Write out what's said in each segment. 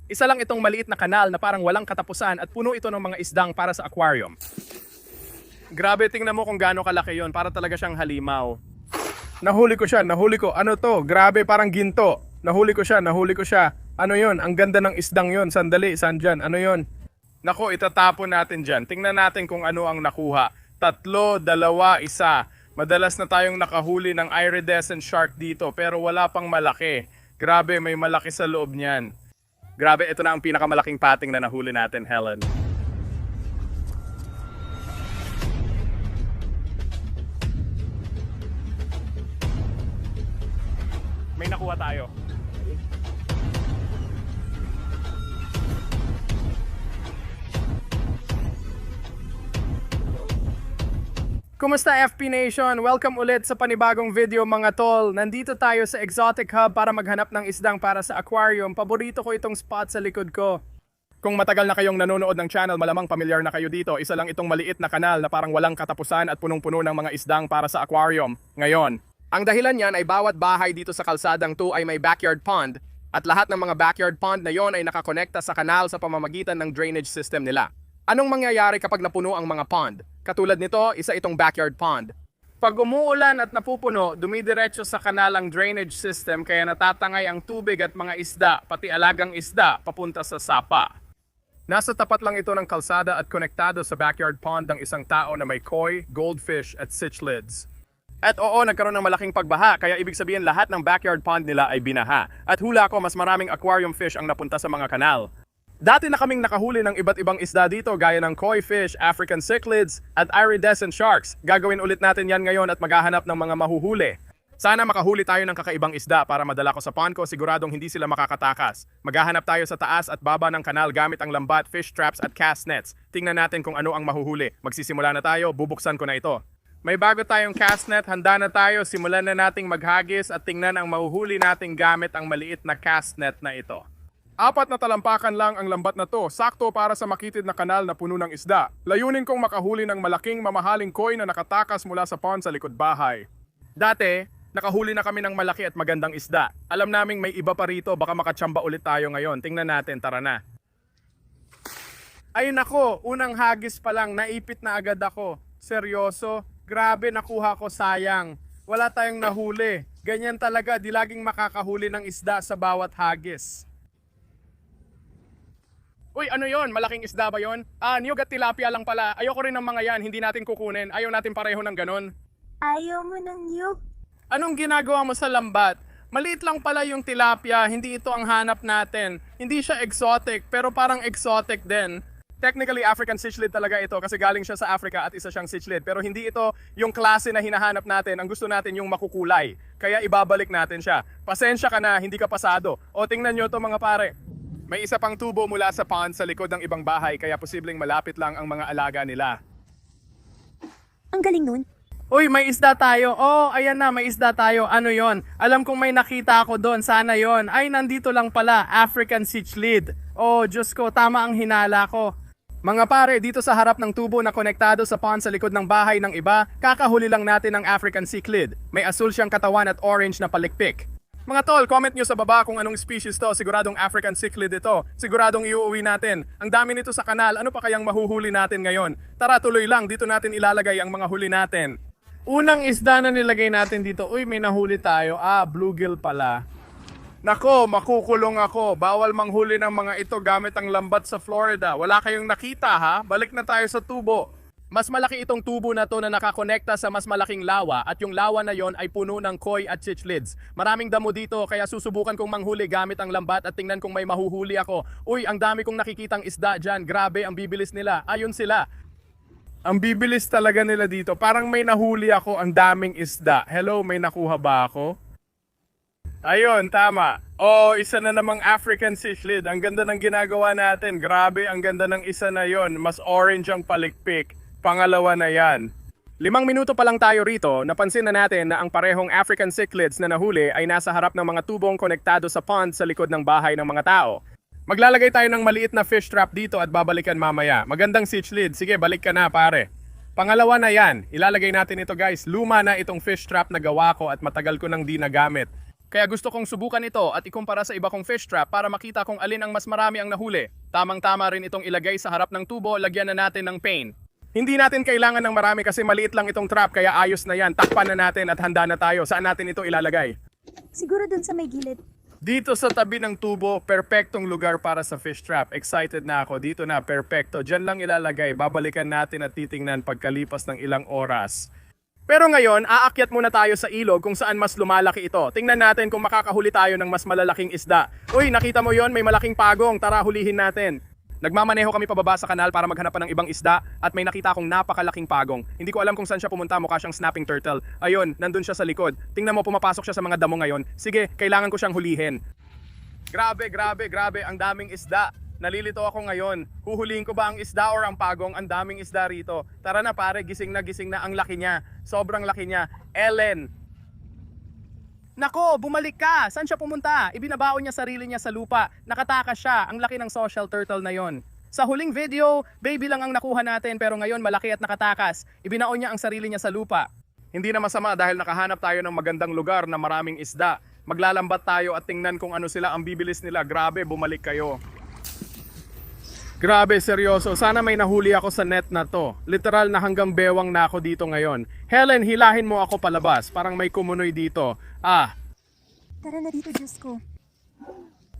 Isa lang itong maliit na kanal na parang walang katapusan at puno ito ng mga isdang para sa aquarium. Grabe, tingnan mo kung gaano kalaki yon, para talaga siyang halimaw. Nahuli ko siya, nahuli ko. Ano to? Grabe, parang ginto. Nahuli ko siya, nahuli ko siya. Ano yon? Ang ganda ng isdang yon. Sandali, saan dyan? Ano yon? Nako, itatapon natin dyan. Tingnan natin kung ano ang nakuha. 3, 2, 1. Madalas na tayong nakahuli ng iridescent shark dito pero wala pang malaki. Grabe, may malaki sa loob niyan. Grabe, ito na ang pinakamalaking pating na nahuli natin, Helen. May nakuha tayo. Kumusta FP Nation? Welcome ulit sa panibagong video mga tol. Nandito tayo sa Exotic Hub para maghanap ng isdang para sa aquarium. Paborito ko itong spot sa likod ko. Kung matagal na kayong nanonood ng channel, malamang pamilyar na kayo dito. Isa lang itong maliit na kanal na parang walang katapusan at punong-puno ng mga isdang para sa aquarium. Ngayon, ang dahilan niyan ay bawat bahay dito sa kalsadang to ay may backyard pond at lahat ng mga backyard pond na yon ay nakakonekta sa kanal sa pamamagitan ng drainage system nila. Anong mangyayari kapag napuno ang mga pond? Katulad nito, isa itong backyard pond. Pag umuulan at napupuno, dumidiretso sa kanal ang drainage system kaya natatangay ang tubig at mga isda, pati alagang isda, papunta sa sapa. Nasa tapat lang ito ng kalsada at konektado sa backyard pond ng isang tao na may koi, goldfish at cichlids. At oo, nagkaroon ng malaking pagbaha kaya ibig sabihin lahat ng backyard pond nila ay binaha. At hula ko, mas maraming aquarium fish ang napunta sa mga kanal. Dati na kaming nakahuli ng iba't ibang isda dito gaya ng koi fish, African cichlids at iridescent sharks. Gagawin ulit natin yan ngayon at maghahanap ng mga mahuhuli. Sana makahuli tayo ng kakaibang isda para madala ko sa pond ko, siguradong hindi sila makakatakas. Maghahanap tayo sa taas at baba ng kanal gamit ang lambat, fish traps at cast nets. Tingnan natin kung ano ang mahuhuli. Magsisimula na tayo, bubuksan ko na ito. May bago tayong cast net, handa na tayo, simulan na nating maghagis at tingnan ang mahuhuli nating gamit ang maliit na cast net na ito. 4 na talampakan lang ang lambat na to, sakto para sa makitid na kanal na puno ng isda. Layunin kong makahuli ng malaking mamahaling koi na nakatakas mula sa pond sa likod bahay. Dati, nakahuli na kami ng malaki at magandang isda. Alam naming may iba pa rito, baka makatsamba ulit tayo ngayon. Tingnan natin, tara na. Ayun ako, unang hagis pa lang, naipit na agad ako. Seryoso? Grabe, nakuha ko, sayang. Wala tayong nahuli. Ganyan talaga, di laging makakahuli ng isda sa bawat hagis. Uy, ano yon? Malaking isda ba yon? Niyog at tilapia lang pala. Ayoko rin ng mga yan, hindi natin kukunin. Ayaw natin pareho ng ganon. Ayaw mo ng niyog? Anong ginagawa mo sa lambat? Maliit lang pala yung tilapia, hindi ito ang hanap natin. Hindi siya exotic, pero parang exotic din. Technically, African cichlid talaga ito kasi galing siya sa Africa at isa siyang cichlid. Pero hindi ito yung klase na hinahanap natin. Ang gusto natin yung makukulay. Kaya ibabalik natin siya. Pasensya ka na, hindi ka pasado. O tingnan nyo to mga pare. May isa pang tubo mula sa pond sa likod ng ibang bahay kaya posibleng malapit lang ang mga alaga nila. Ang galing nun. Uy, may isda tayo. Oh, ayan na, may isda tayo. Ano yon? Alam kong may nakita ako doon. Sana yon. Ay, nandito lang pala. African cichlid. Oh, Diyos ko, tama ang hinala ko. Mga pare, dito sa harap ng tubo na konektado sa pond sa likod ng bahay ng iba, kakahuli lang natin ng African cichlid. May asul siyang katawan at orange na palikpik. Mga tol, comment nyo sa baba kung anong species to. Siguradong African cichlid ito. Siguradong iuuwi natin. Ang dami nito sa kanal. Ano pa kayang mahuhuli natin ngayon? Tara, tuloy lang. Dito natin ilalagay ang mga huli natin. Unang isda na nilagay natin dito. Uy, may nahuli tayo. Bluegill pala. Nako, makukulong ako. Bawal manghuli ng mga ito gamit ang lambat sa Florida. Wala kayong nakita ha? Balik na tayo sa tubo. Mas malaki itong tubo na to na nakakonekta sa mas malaking lawa at yung lawa na yon ay puno ng koi at cichlids. Maraming damo dito kaya susubukan kong manghuli gamit ang lambat at tingnan kung may mahuhuli ako. Uy, ang dami kong nakikitang isda dyan. Grabe, ang bibilis nila. Ayun sila. Ang bibilis talaga nila dito. Parang may nahuli ako, ang daming isda. Hello, may nakuha ba ako? Ayun, tama. Oh, isa na namang African cichlid. Ang ganda ng ginagawa natin. Grabe, ang ganda ng isa na yon. Mas orange ang palikpik. Pangalawa na yan. 5 minuto pa lang tayo rito, napansin na natin na ang parehong African cichlids na nahuli ay nasa harap ng mga tubong konektado sa pond sa likod ng bahay ng mga tao. Maglalagay tayo ng maliit na fish trap dito at babalikan mamaya. Magandang cichlid. Sige, balik ka na pare. Pangalawa na yan. Ilalagay natin ito guys. Luma na itong fish trap na gawa ko at matagal ko nang di nagamit. Kaya gusto kong subukan ito at ikumpara sa iba kong fish trap para makita kung alin ang mas marami ang nahuli. Tamang-tama rin itong ilagay sa harap ng tubo, lagyan na natin ng paint. Hindi natin kailangan ng marami kasi maliit lang itong trap kaya ayos na yan. Takpan na natin at handa na tayo. Saan natin ito ilalagay? Siguro dun sa may gilid. Dito sa tabi ng tubo, perpektong lugar para sa fish trap. Excited na ako. Dito na, perpekto. Diyan lang ilalagay. Babalikan natin at titingnan pagkalipas ng ilang oras. Pero ngayon, aakyat muna tayo sa ilog kung saan mas lumalaki ito. Tingnan natin kung makakahuli tayo ng mas malalaking isda. Uy, nakita mo yon? May malaking pagong. Tara, hulihin natin. Nagmamaneho kami pababa sa kanal para maghanap pa ng ibang isda at may nakita akong napakalaking pagong. Hindi ko alam kung saan siya pumunta, mukha siyang snapping turtle. Ayun, nandun siya sa likod. Tingnan mo, pumapasok siya sa mga damo ngayon. Sige, kailangan ko siyang hulihin. Grabe, ang daming isda. Nalilito ako ngayon. Huhulihin ko ba ang isda or ang pagong? Ang daming isda rito. Tara na pare, gising na ang laki niya. Sobrang laki niya. Ellen! Nako, bumalik ka! Saan siya pumunta? Ibinabaon niya sarili niya sa lupa. Nakatakas siya. Ang laki ng social turtle na yon. Sa huling video, baby lang ang nakuha natin pero ngayon malaki at nakatakas. Ibinaon niya ang sarili niya sa lupa. Hindi na masama dahil nakahanap tayo ng magandang lugar na maraming isda. Maglalambat tayo at tingnan kung ano sila ang bibilis nila. Grabe, bumalik kayo. Grabe, seryoso. Sana may nahuli ako sa net na to. Literal na hanggang bewang na ako dito ngayon. Helen, hilahin mo ako palabas. Parang may kumunoy dito. Tara na dito, Diyos ko.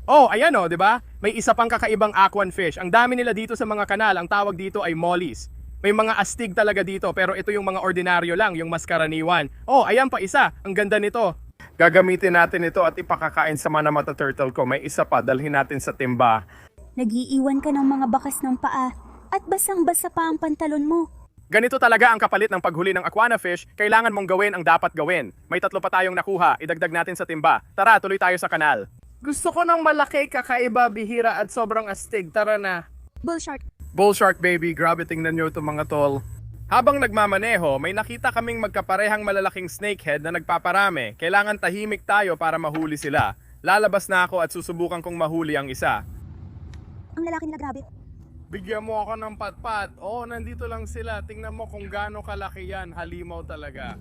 Oh, ayan oh, 'di ba? May isa pang kakaibang aquan fish. Ang dami nila dito sa mga kanal. Ang tawag dito ay mollies. May mga astig talaga dito pero ito yung mga ordinaryo lang, yung mas karaniwan. Oh, ayan pa isa. Ang ganda nito. Gagamitin natin ito at ipakakain sa Manamata turtle ko. May isa pa, dalhin natin sa timba. Nag-iiwan ka ng mga bakas ng paa at basang-basa pa ang pantalon mo. Ganito talaga ang kapalit ng paghuli ng aquana fish. Kailangan mong gawin ang dapat gawin. May 3 pa tayong nakuha. Idagdag natin sa timba. Tara, tuloy tayo sa kanal. Gusto ko ng malaki, kakaiba, bihira at sobrang astig. Tara na. Bull shark. Bull shark baby, grabe tingnan nyo ito mga tol. Habang nagmamaneho, may nakita kaming magkaparehang malalaking snakehead na nagpaparami. Kailangan tahimik tayo para mahuli sila. Lalabas na ako at susubukan kong mahuli ang isa. Ang lalaki nila, grabe. Bigyan mo ako ng patpat. Oh, nandito lang sila. Tingnan mo kung gaano kalaki yan. Halimaw talaga.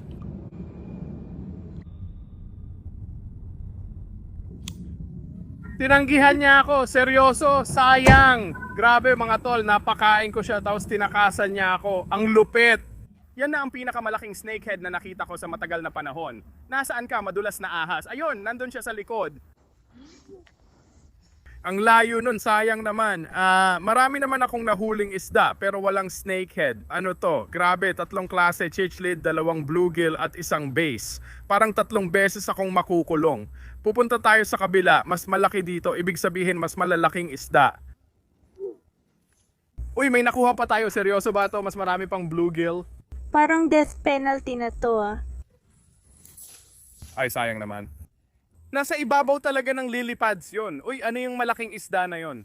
Tinanggihan niya ako. Seryoso, sayang. Grabe mga tol, napakain ko siya tapos tinakasan niya ako. Ang lupit. Yan na ang pinakamalaking snakehead na nakita ko sa matagal na panahon. Nasaan ka, madulas na ahas? Ayun, nandun siya sa likod. Ang layo nun, sayang naman. Marami naman akong nahuling isda pero walang snakehead. Ano to? Grabe, 3 klase, chichlid, 2 bluegill at 1 bass. Parang 3 beses akong makukulong. Pupunta tayo sa kabila, mas malaki dito, ibig sabihin mas malalaking isda. Uy, may nakuha pa tayo. Seryoso ba to? Mas marami pang bluegill. Parang death penalty na to, Ay, sayang naman. Nasa ibabaw talaga ng lily pads yun. Uy, ano yung malaking isda na yon?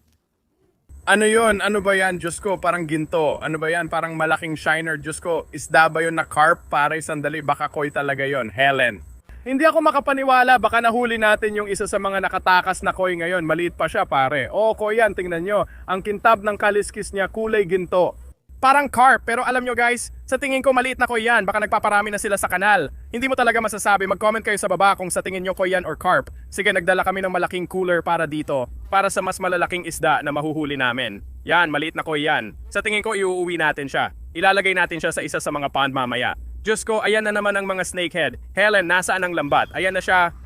Ano yon? Ano ba yan? Diyos ko, parang ginto. Ano ba yan? Parang malaking shiner. Diyos ko, isda ba yun na carp? Pare, sandali, baka koi talaga yon. Helen. Hindi ako makapaniwala. Baka nahuli natin yung isa sa mga nakatakas na koi ngayon. Maliit pa siya, pare. Oo, koi yan. Tingnan nyo. Ang kintab ng kaliskis niya, kulay ginto. Parang carp, pero alam nyo guys, sa tingin ko maliit na koi yan, baka nagpaparami na sila sa kanal. Hindi mo talaga masasabi, mag-comment kayo sa baba kung sa tingin nyo koi yan or carp. Sige, nagdala kami ng malaking cooler para dito, para sa mas malalaking isda na mahuhuli namin. Yan, maliit na koi yan. Sa tingin ko, iuuwi natin siya. Ilalagay natin siya sa isa sa mga pond mamaya. Diyos ko, ayan na naman ang mga snakehead. Helen, nasaan ang lambat? Ayan na siya.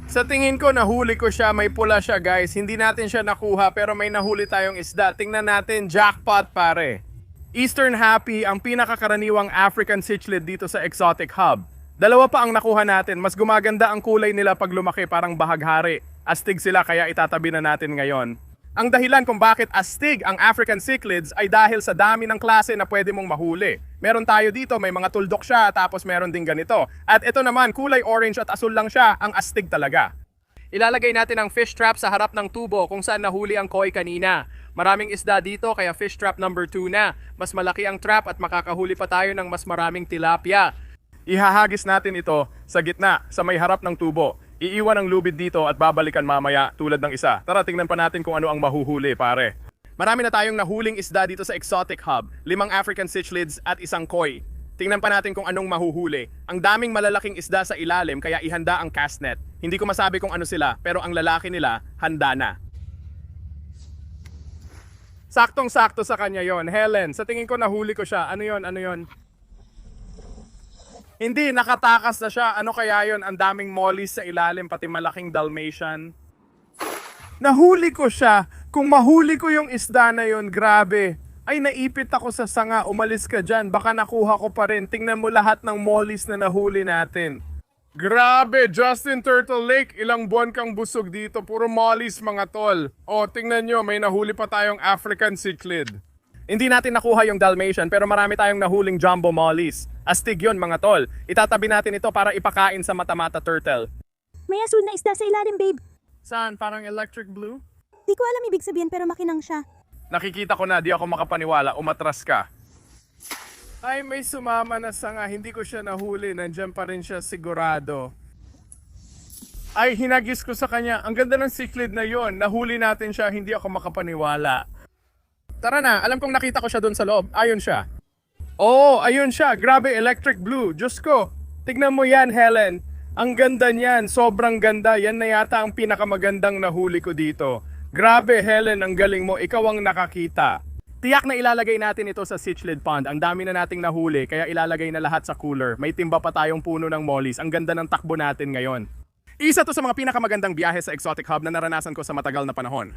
Sa tingin ko, nahuli ko siya. May pula siya, guys. Hindi natin siya nakuha, pero may nahuli tayong isda. Tingnan natin, jackpot, pare. Eastern Happy, ang pinakakaraniwang African cichlid dito sa Exotic Hub. 2 pa ang nakuha natin. Mas gumaganda ang kulay nila pag lumaki, parang bahaghari. Astig sila, kaya itatabi na natin ngayon. Ang dahilan kung bakit astig ang African cichlids ay dahil sa dami ng klase na pwede mong mahuli. Meron tayo dito, may mga tuldok siya, tapos meron din ganito. At ito naman, kulay orange at asul lang siya, ang astig talaga. Ilalagay natin ang fish trap sa harap ng tubo kung saan nahuli ang koi kanina. Maraming isda dito kaya fish trap number 2 na. Mas malaki ang trap at makakahuli pa tayo ng mas maraming tilapia. Ihahagis natin ito sa gitna, sa may harap ng tubo. Iiwan ang lubid dito at babalikan mamaya tulad ng isa. Tara, tingnan pa natin kung ano ang mahuhuli, pare. Marami na tayong nahuling isda dito sa Exotic Hub. 5 African cichlids at 1 koi. Tingnan pa natin kung anong mahuhuli. Ang daming malalaking isda sa ilalim kaya ihanda ang cast net. Hindi ko masabi kung ano sila, pero ang lalaki nila, handa na. Saktong-sakto sa kanya yon. Helen, sa tingin ko nahuli ko siya. Ano yon? Ano yon? Hindi, nakatakas na siya. Ano kaya yon? Ang daming mollies sa ilalim, pati malaking Dalmatian. Nahuli ko siya. Kung mahuli ko yung isda na yon, grabe. Ay, naipit ako sa sanga. Umalis ka dyan. Baka nakuha ko pa rin. Tingnan mo lahat ng mollies na nahuli natin. Grabe, Justin Turtle Lake. Ilang buwan kang busog dito. Puro mollies, mga tol. O, tingnan nyo. May nahuli pa tayong African cichlid. Hindi natin nakuha yung Dalmatian, pero marami tayong nahuling jumbo mollies. Astig yun, mga tol. Itatabi natin ito para ipakain sa mata-mata turtle. May asul na isda sa ilalim, babe. Saan? Parang electric blue? Di ko alam ibig sabihin pero makinang siya. Nakikita ko na, di ako makapaniwala. Umatras ka. Ay, may sumama na sanga. Hindi ko siya nahuli. Nandiyan pa rin siya sigurado. Ay, hinagis ko sa kanya. Ang ganda ng cichlid na yon. Nahuli natin siya. Hindi ako makapaniwala. Tara na. Alam kong nakita ko siya doon sa loob. Ayun siya. Oo, ayun siya. Grabe, electric blue. Diyos ko. Tignan mo yan, Helen. Ang ganda niyan. Sobrang ganda. Yan na yata ang pinakamagandang nahuli ko dito. Grabe, Helen, ang galing mo. Ikaw ang nakakita. Tiyak na ilalagay natin ito sa cichlid pond. Ang dami na nating nahuli, kaya ilalagay na lahat sa cooler. May timba pa tayong puno ng mollies. Ang ganda ng takbo natin ngayon. Isa to sa mga pinakamagandang biyahe sa Exotic Hub na naranasan ko sa matagal na panahon.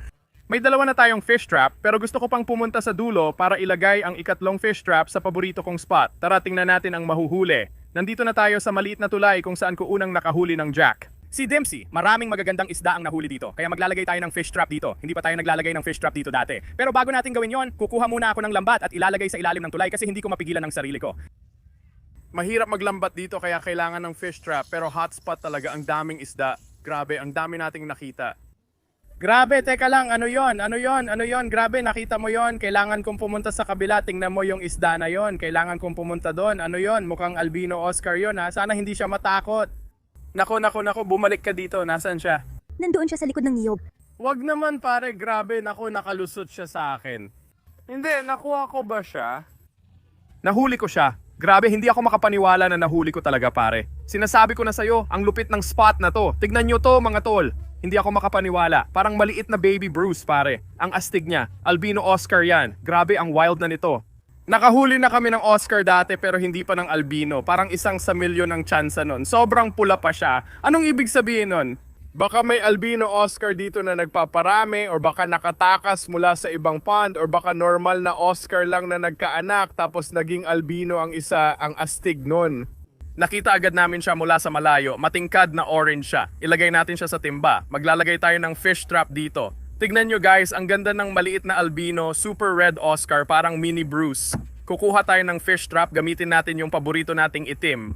May dalawa na tayong fish trap, pero gusto ko pang pumunta sa dulo para ilagay ang ikatlong fish trap sa paborito kong spot. Tara, tingnan natin ang mahuhuli. Nandito na tayo sa maliit na tulay kung saan ko unang nakahuli ng jack. Si Dempsey, maraming magagandang isda ang nahuli dito. Kaya maglalagay tayo ng fish trap dito. Hindi pa tayo naglalagay ng fish trap dito dati. Pero bago natin gawin yon, kukuha muna ako ng lambat at ilalagay sa ilalim ng tulay kasi hindi ko mapigilan ng sarili ko. Mahirap maglambat dito kaya kailangan ng fish trap, pero hotspot talaga, ang daming isda. Grabe, ang dami nating nakita. Grabe, teka lang, ano yon? Ano yon? Ano yon? Grabe, nakita mo yon? Kailangan kong pumunta sa kabila, tingnan mo yung isda na yon. Kailangan kong pumunta doon. Ano yon? Mukhang albino Oscar yon, ha? Sana hindi siya matakot. Nako, bumalik ka dito. Nasaan siya? Nandoon siya sa likod ng niyog. Wag naman pare, grabe. Nako, nakalusot siya sa akin. Hindi, nakuha ko ba siya? Nahuli ko siya. Grabe, hindi ako makapaniwala na nahuli ko talaga pare. Sinasabi ko na sa'yo, ang lupit ng spot na to. Tignan nyo to mga tol. Hindi ako makapaniwala. Parang maliit na baby Bruce pare. Ang astig niya. Albino Oscar yan. Grabe, ang wild na nito. Nakahuli na kami ng Oscar dati pero hindi pa ng albino. Parang 1 sa milyon ang tsansa nun. Sobrang pula pa siya. Anong ibig sabihin nun? Baka may albino Oscar dito na nagpaparami or baka nakatakas mula sa ibang pond or baka normal na Oscar lang na nagkaanak tapos naging albino ang isa, ang astig nun. Nakita agad namin siya mula sa malayo. Matingkad na orange siya. Ilagay natin siya sa timba. Maglalagay tayo ng fish trap dito. Tignan nyo guys, ang ganda ng maliit na albino, super red Oscar, parang mini Bruce. Kukuha tayo ng fish trap, gamitin natin yung paborito nating itim.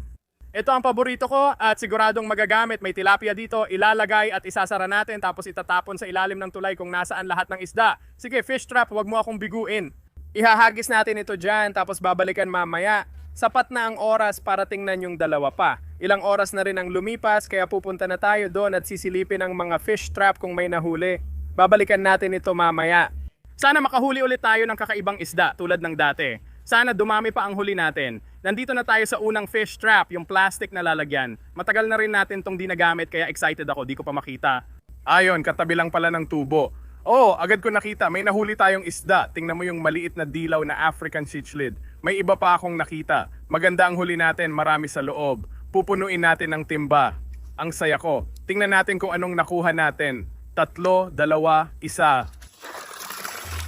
Ito ang paborito ko at siguradong magagamit. May tilapia dito, ilalagay at isasara natin tapos itatapon sa ilalim ng tulay kung nasaan lahat ng isda. Sige, fish trap, wag mo akong biguin. Ihahagis natin ito dyan tapos babalikan mamaya. Sapat na ang oras para tingnan yung dalawa pa. Ilang oras na rin ang lumipas kaya pupunta na tayo doon at sisilipin ang mga fish trap kung may nahuli. Babalikan natin ito mamaya. Sana makahuli ulit tayo ng kakaibang isda tulad ng dati. Sana dumami pa ang huli natin. Nandito na tayo sa unang fish trap, yung plastic na lalagyan. Matagal na rin natin tong di nagamit kaya excited ako, di ko pa makita. Ayon, katabi lang pala ng tubo. Oh, agad ko nakita, may nahuli tayong isda. Tingnan mo yung maliit na dilaw na African cichlid. May iba pa akong nakita. Maganda ang huli natin, marami sa loob. Pupunuin natin ng timba. Ang saya ko. Tingnan natin kung anong nakuha natin. 3, 2, 1.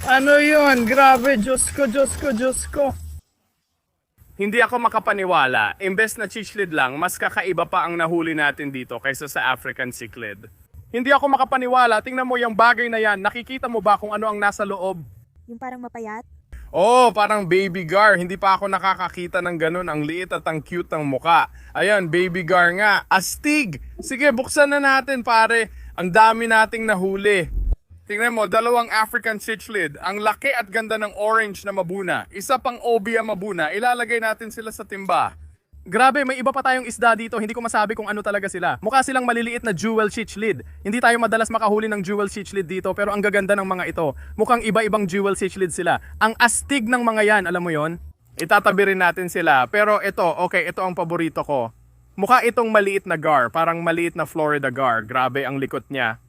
Ano yun? Grabe, Diyos ko, Diyos ko, Diyos ko. Hindi ako makapaniwala. Imbes na cichlid lang, mas kakaiba pa ang nahuli natin dito kaysa sa African cichlid. Hindi ako makapaniwala. Tingnan mo yung bagay na yan. Nakikita mo ba kung ano ang nasa loob? Yung parang mapayat? Oh, parang baby gar. Hindi pa ako nakakakita ng ganun. Ang liit at ang cute ng muka. Ayan, baby gar nga. Astig! Sige, buksan na natin pare. Ang dami nating nahuli. Tingnan mo, 2 African cichlid. Ang laki at ganda ng orange na mabuna. Isa pang obia mabuna. Ilalagay natin sila sa timba. Grabe, may iba pa tayong isda dito. Hindi ko masabi kung ano talaga sila. Mukha silang maliliit na jewel cichlid. Hindi tayo madalas makahuli ng jewel cichlid dito pero ang gaganda ng mga ito. Mukhang iba-ibang jewel cichlid sila. Ang astig ng mga yan, alam mo yon? Itatabi rin natin sila. Pero ito, okay, ito ang paborito ko. Mukha itong maliit na gar, parang maliit na Florida gar. Grabe ang likot niya.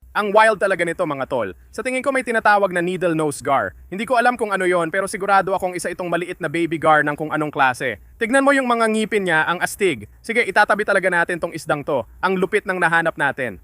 Ang wild talaga nito mga tol. Sa tingin ko may tinatawag na needle nose gar. Hindi ko alam kung ano yon pero sigurado akong isa itong maliit na baby gar ng kung anong klase. Tignan mo yung mga ngipin niya, ang astig. Sige, itatabi talaga natin tong isdang to. Ang lupit ng nahanap natin.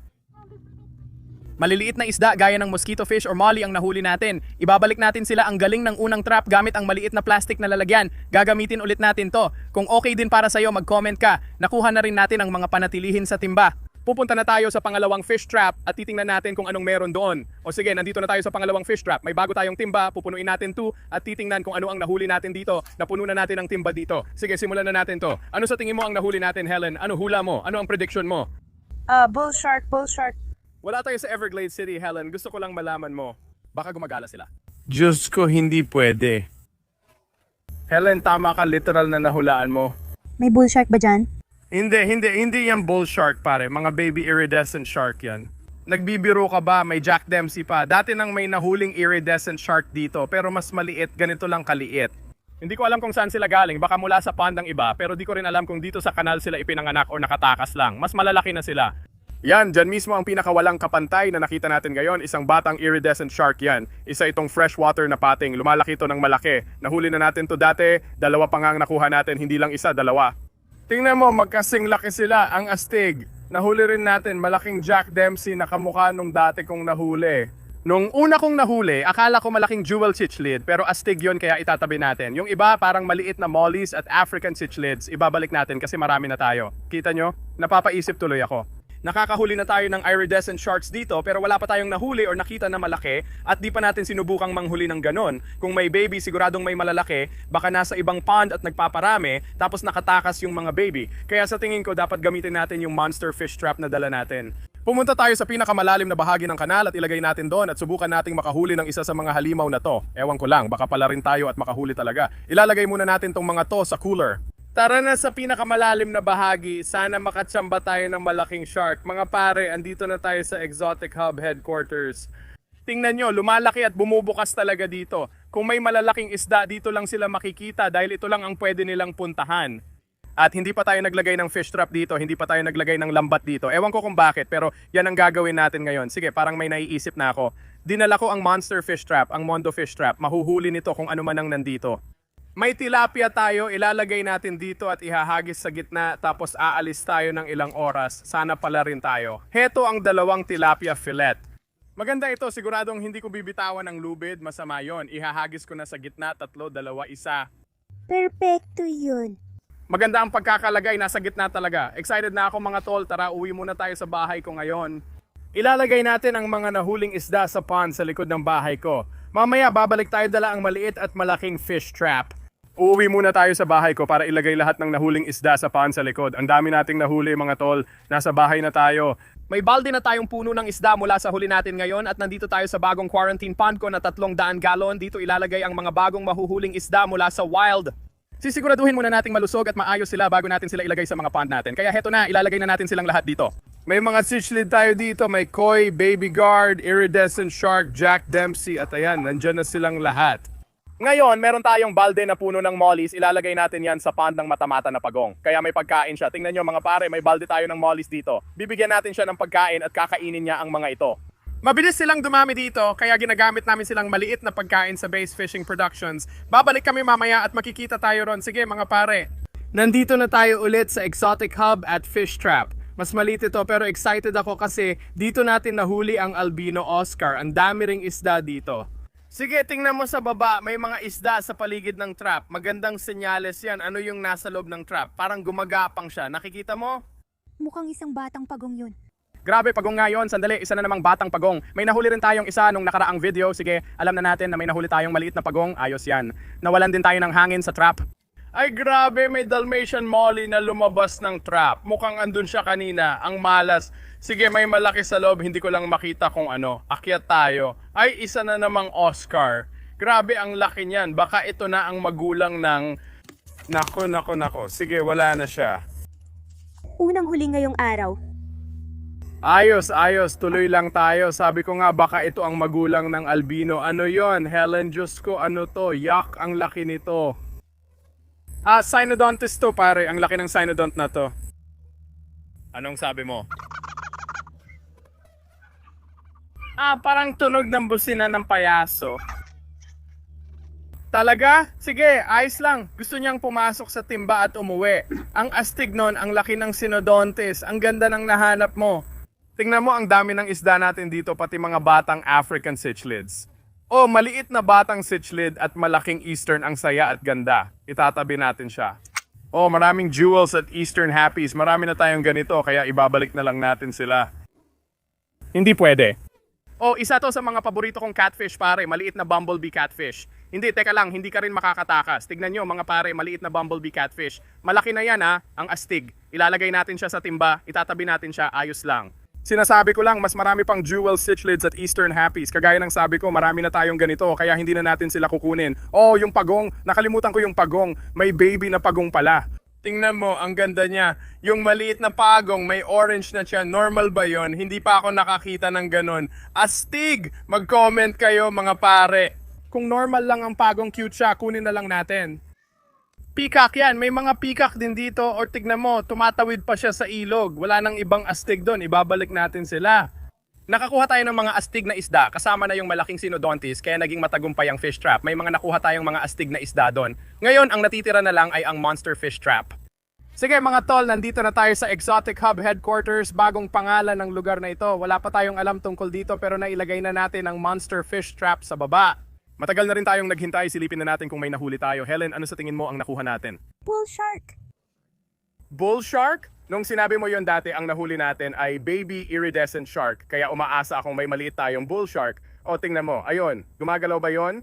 Maliliit na isda gaya ng mosquito fish or molly ang nahuli natin. Ibabalik natin sila ang galing ng unang trap gamit ang maliit na plastic na lalagyan. Gagamitin ulit natin to. Kung okay din para sa'yo, mag-comment ka. Nakuha na rin natin ang mga panatilihin sa timba. Pupunta na tayo sa pangalawang fish trap at titingnan natin kung anong meron doon. O sige, nandito na tayo sa pangalawang fish trap. May bago tayong timba, pupunuin natin to at titingnan kung ano ang nahuli natin dito. Napuno na natin ang timba dito. Sige, simulan na natin to. Ano sa tingin mo ang nahuli natin, Helen? Ano hula mo? Ano ang prediction mo? Bull shark, bull shark. Wala tayo sa Everglades City, Helen. Gusto ko lang malaman mo. Baka gumagala sila. Diyos ko, hindi pwede. Helen, tama ka. Literal na nahulaan mo. May bull shark ba dyan? Hindi yan bull shark, pare. Mga baby iridescent shark yan. Nagbibiro ka ba? May Jack Dempsey pa. Dati nang may nahuling iridescent shark dito, pero mas maliit, ganito lang kaliit. Hindi ko alam kung saan sila galing. Baka mula sa pond ng iba, pero di ko rin alam kung dito sa kanal sila ipinanganak o nakatakas lang. Mas malalaki na sila. Yan, dyan mismo ang pinakawalang kapantay na nakita natin ngayon. Isang batang iridescent shark yan. Isa itong freshwater na pating. Lumalaki ito ng malaki. Nahuli na natin to dati. Dalawa pa nga ang nakuha natin. Hindi lang isa, dalawa. Tingnan mo, magkasing laki sila. Ang astig. Nahuli rin natin malaking Jack Dempsey na kamukha nung dati kong nahuli. Nung una kong nahuli, akala ko malaking jewel cichlid pero astig yon kaya itatabi natin. Yung iba parang maliit na mollies at African cichlids. Ibabalik natin kasi marami na tayo. Kita nyo? Napapaisip tuloy ako. Nakakahuli na tayo ng iridescent sharks dito pero wala pa tayong nahuli or nakita na malaki at di pa natin sinubukang manghuli ng ganon. Kung may baby, siguradong may malalaki, baka nasa ibang pond at nagpaparami tapos nakatakas yung mga baby. Kaya sa tingin ko dapat gamitin natin yung monster fish trap na dala natin. Pumunta tayo sa pinakamalalim na bahagi ng kanal at ilagay natin doon at subukan nating makahuli ng isa sa mga halimaw na to. Ewan ko lang, baka pala rin tayo at makahuli talaga. Ilalagay muna natin tong mga to sa cooler. Tara na sa pinakamalalim na bahagi. Sana makatsamba tayo ng malaking shark. Mga pare, andito na tayo sa Exotic Hub Headquarters. Tingnan nyo, lumalaki at bumubukas talaga dito. Kung may malalaking isda, dito lang sila makikita dahil ito lang ang pwede nilang puntahan. At hindi pa tayo naglagay ng fish trap dito, hindi pa tayo naglagay ng lambat dito. Ewan ko kung bakit, pero yan ang gagawin natin ngayon. Sige, parang may naiisip na ako. Dinala ko ang monster fish trap, ang Mondo fish trap. Mahuhuli nito kung ano man ang nandito. May tilapia tayo, ilalagay natin dito at ihahagis sa gitna tapos aalis tayo ng ilang oras. Sana pala rin tayo. Heto ang dalawang tilapia fillet. Maganda ito, siguradong hindi ko bibitawan ng lubid, masama yon. Ihahagis ko na sa gitna, 3, 2, 1. Perfecto yun. Maganda ang pagkakalagay, nasa gitna talaga. Excited na ako mga tol, tara uwi muna tayo sa bahay ko ngayon. Ilalagay natin ang mga nahuling isda sa pond sa likod ng bahay ko. Mamaya babalik tayo dala ang maliit at malaking fish trap. Uuwi muna tayo sa bahay ko para ilagay lahat ng nahuling isda sa pond sa likod. Ang dami nating nahuli mga tol. Nasa bahay na tayo. May balde na tayong puno ng isda mula sa huli natin ngayon at nandito tayo sa bagong quarantine pond ko na 300 galon. Dito ilalagay ang mga bagong mahuhuling isda mula sa wild. Sisiguraduhin muna nating malusog at maayos sila bago natin sila ilagay sa mga pond natin. Kaya heto na, ilalagay na natin silang lahat dito. May mga cichlid tayo dito. May koi, baby guard, iridescent shark, Jack Dempsey at ayan, nandyan na silang lahat. Ngayon, meron tayong balde na puno ng mollies. Ilalagay natin yan sa pond ng mata-mata na pagong. Kaya may pagkain siya. Tingnan nyo mga pare, may balde tayo ng mollies dito. Bibigyan natin siya ng pagkain at kakainin niya ang mga ito. Mabilis silang dumami dito, kaya ginagamit namin silang maliit na pagkain sa Base Fishing Productions. Babalik kami mamaya at makikita tayo ron. Sige mga pare. Nandito na tayo ulit sa Exotic Hub at Fish Trap. Mas maliit ito pero excited ako kasi dito natin nahuli ang albino Oscar. Ang dami ring isda dito. Sige, tingnan mo sa baba, may mga isda sa paligid ng trap. Magandang senyales yan. Ano yung nasa loob ng trap? Parang gumagapang siya. Nakikita mo? Mukhang isang batang pagong yun. Grabe, pagong nga yun. Sandali, isa na namang batang pagong. May nahuli rin tayong isa nung nakaraang video. Sige, alam na natin na may nahuli tayong maliit na pagong. Ayos yan. Nawalan din tayo ng hangin sa trap. Ay grabe, may Dalmatian Molly na lumabas ng trap. Mukhang andun siya kanina, ang malas. Sige, may malaki sa loob, hindi ko lang makita kung ano. Akyat tayo. Ay, isa na namang Oscar. Grabe, ang laki niyan. Baka ito na ang magulang ng... Nako. Sige, wala na siya. Unang huli ngayong araw. Ayos. Tuloy lang tayo. Sabi ko nga, baka ito ang magulang ng albino. Ano yon, Helen? Diyos ko, ano to? Yak, ang laki nito. Cynodontis to pare. Ang laki ng cynodont na to. Anong sabi mo? Parang tunog ng busina ng payaso. Talaga? Sige, ayos lang. Gusto niyang pumasok sa timba at umuwi. Ang astig nun, ang laki ng Cynodontis. Ang ganda ng nahanap mo. Tingnan mo ang dami ng isda natin dito, pati mga batang African cichlids. Maliit na batang cichlid at malaking eastern ang saya at ganda. Itatabi natin siya. Maraming jewels at eastern happies. Marami na tayong ganito, kaya ibabalik na lang natin sila. Hindi pwede. Isa to sa mga paborito kong catfish pare, maliit na bumblebee catfish. Hindi, teka lang, hindi ka rin makakatakas. Tignan nyo mga pare, maliit na bumblebee catfish. Malaki na yan ang astig. Ilalagay natin siya sa timba, itatabi natin siya, ayos lang. Sinasabi ko lang, mas marami pang jewel cichlids at eastern happies. Kagaya ng sabi ko, marami na tayong ganito, kaya hindi na natin sila kukunin. Yung pagong, nakalimutan ko yung pagong, may baby na pagong pala. Tingnan mo, ang ganda niya. Yung maliit na pagong, may orange na siya. Normal ba yon? Hindi pa ako nakakita ng ganon. Astig! Mag-comment kayo mga pare. Kung normal lang ang pagong cute siya, kunin na lang natin. Peacock yan. May mga peacock din dito. Or tignan mo, tumatawid pa siya sa ilog. Wala nang ibang astig doon. Ibabalik natin sila. Nakakuha tayo ng mga astig na isda. Kasama na yung malaking Cynodontis, kaya naging matagumpay ang fish trap. May mga nakuha tayong mga astig na isda doon. Ngayon, ang natitira na lang ay ang monster fish trap. Sige mga tol, nandito na tayo sa Exotic Hub Headquarters. Bagong pangalan ng lugar na ito. Wala pa tayong alam tungkol dito pero nailagay na natin ang monster fish trap sa baba. Matagal na rin tayong naghintay, silipin na natin kung may nahuli tayo. Helen, ano sa tingin mo ang nakuha natin? Bull shark. Bull shark? Nung sinabi mo yon dati, ang nahuli natin ay baby iridescent shark. Kaya umaasa akong may maliit tayong bull shark. Tingnan mo, ayun, gumagalaw ba yon?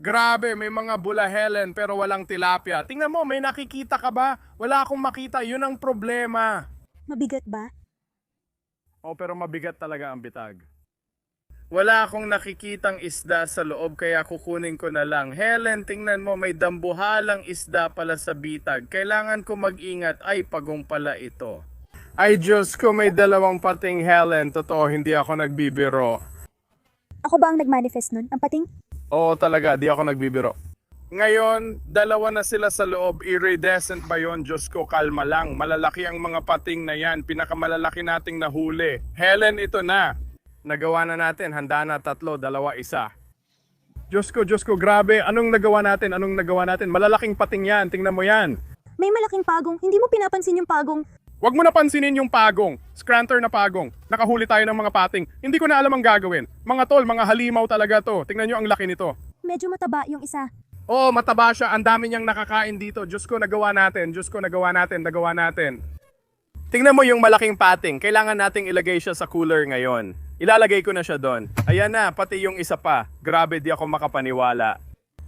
Grabe, may mga bula Helen pero walang tilapia. Tingnan mo, may nakikita ka ba? Wala akong makita, yun ang problema. Mabigat ba? Pero mabigat talaga ang bitag. Wala akong nakikitang isda sa loob kaya kukunin ko na lang. Helen, tingnan mo, may dambuhalang isda pala sa bitag. Kailangan ko mag-ingat. Ay, pagong pala ito. Ay, Diyos ko, may dalawang pating Helen. Totoo, hindi ako nagbibiro. Ako ba ang nag-manifest nun? Ang pating? Oo, talaga, di ako nagbibiro. Ngayon, dalawa na sila sa loob. Iridescent ba yun? Diyos ko, kalma lang. Malalaki ang mga pating na yan. Pinakamalalaki nating nahuli. Helen, ito na. Nagawa na natin, handa na 3, 2, 1. Diyos ko, grabe. Anong nagawa natin? Malalaking pating yan, tingnan mo yan. May malaking pagong. Hindi mo pinapansin yung pagong. Huwag mo napansinin yung pagong. Scranter na pagong. Nakahuli tayo ng mga pating. Hindi ko na alam ang gagawin. Mga tol, mga halimaw talaga to. Tingnan nyo ang laki nito. Medyo mataba yung isa. Mataba siya. Ang dami niyang nakakain dito. Diyos ko, nagawa natin. Tingnan mo yung malaking pating. Kailangan nating ilagay siya sa cooler ngayon. Ilalagay ko na siya doon. Ayan na, pati yung isa pa. Grabe, di ako makapaniwala.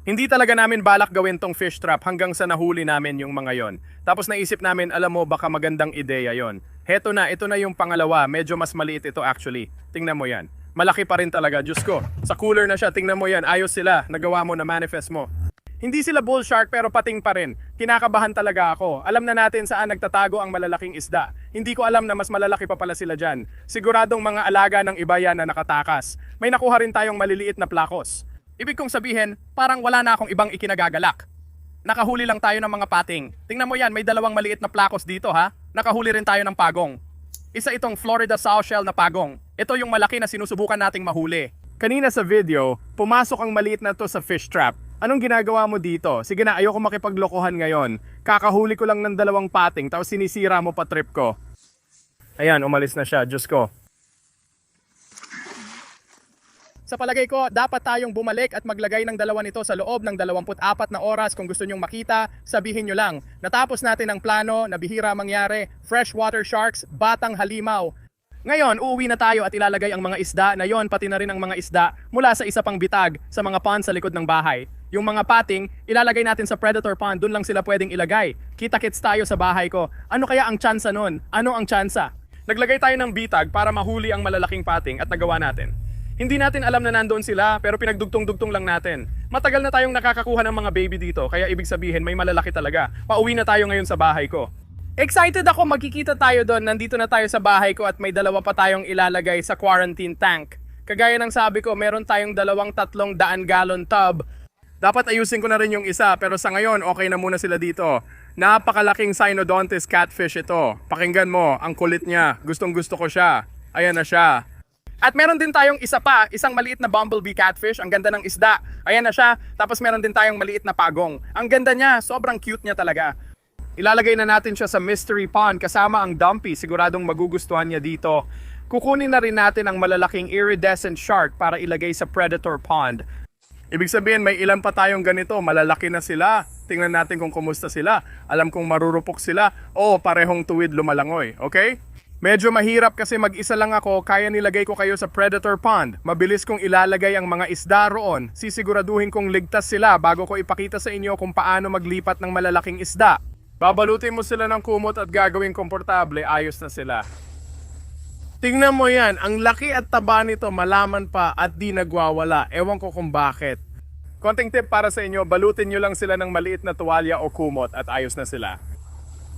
Hindi talaga namin balak gawin tong fish trap hanggang sa nahuli namin yung mga yon. Tapos naisip namin, alam mo, baka magandang ideya yon. Ito na yung pangalawa. Medyo mas maliit ito actually. Tingnan mo yan. Malaki pa rin talaga, Diyos ko. Sa cooler na siya, tingnan mo yan. Ayos sila. Nagawa mo na manifest mo. Hindi sila bull shark pero pating pa rin. Kinakabahan talaga ako. Alam na natin saan nagtatago ang malalaking isda. Hindi ko alam na mas malalaki pa pala sila dyan. Siguradong mga alaga ng iba yan na nakatakas. May nakuha rin tayong maliliit na plakos. Ibig kong sabihin, parang wala na akong ibang ikinagagalak. Nakahuli lang tayo ng mga pating. Tingnan mo yan, may 2 maliit na plakos dito ha. Nakahuli rin tayo ng pagong. Isa itong Florida Sawshell na pagong. Ito yung malaki na sinusubukan nating mahuli. Kanina sa video, pumasok ang maliit na to sa fish trap. Anong ginagawa mo dito? Sige na, ayoko makipaglokohan ngayon. Kakahuli ko lang ng 2 pating, tapos sinisira mo pa trip ko. Ayan, umalis na siya. Diyos ko. Sa palagay ko, dapat tayong bumalik at maglagay ng 2 nito sa loob ng 24 na oras. Kung gusto nyong makita, sabihin nyo lang. Natapos natin ang plano na bihira mangyari, freshwater sharks, batang halimaw. Ngayon, uuwi na tayo at ilalagay ang mga isda na yon, pati na rin ang mga isda mula sa isa pang bitag sa mga pond sa likod ng bahay. Yung mga pating, ilalagay natin sa predator pond, dun lang sila pwedeng ilagay. Kita-kits tayo sa bahay ko. Ano kaya ang tsansa nun? Ano ang tsansa? Naglagay tayo ng bitag para mahuli ang malalaking pating at nagawa natin. Hindi natin alam na nandoon sila pero pinagdugtong-dugtong lang natin. Matagal na tayong nakakakuha ng mga baby dito kaya ibig sabihin may malalaki talaga. Pauwi na tayo ngayon sa bahay ko. Excited ako, magkikita tayo doon. Nandito na tayo sa bahay ko at may 2 pa tayong ilalagay sa quarantine tank. Kagaya ng sabi ko, meron tayong 2 300 gallon tub. Dapat ayusin ko na rin yung isa, pero sa ngayon, okay na muna sila dito. Napakalaking Cynodontis catfish ito. Pakinggan mo, ang kulit niya. Gustong gusto ko siya. Ayan na siya. At meron din tayong isa pa, isang maliit na bumblebee catfish. Ang ganda ng isda. Ayan na siya. Tapos meron din tayong maliit na pagong. Ang ganda niya, sobrang cute niya talaga. Ilalagay na natin siya sa mystery pond kasama ang dumpy. Siguradong magugustuhan niya dito. Kukunin na rin natin ang malalaking iridescent shark para ilagay sa predator pond. Ibig sabihin, may ilan pa tayong ganito, malalaki na sila. Tingnan natin kung kumusta sila. Alam kong marurupok sila. O, parehong tuwid lumalangoy, okay? Medyo mahirap kasi mag-isa lang ako, kaya nilagay ko kayo sa predator pond. Mabilis kong ilalagay ang mga isda roon. Sisiguraduhin kong ligtas sila bago ko ipakita sa inyo kung paano maglipat ng malalaking isda. Babalutin mo sila ng kumot at gagawing komportable, ayos na sila. Tingnan mo yan, ang laki at taba nito malaman pa at di nagwawala. Ewan ko kung bakit. Konting tip para sa inyo, balutin nyo lang sila ng maliit na tuwalya o kumot at ayos na sila.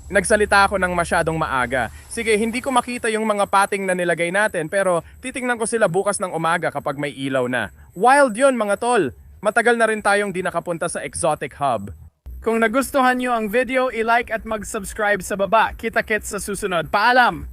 Nagsalita ako ng masyadong maaga. Sige, hindi ko makita yung mga pating na nilagay natin pero titingnan ko sila bukas ng umaga kapag may ilaw na. Wild yun mga tol! Matagal na rin tayong di nakapunta sa Exotic Hub. Kung nagustuhan nyo ang video, i-like at mag-subscribe sa baba. Kita-kits sa susunod. Paalam!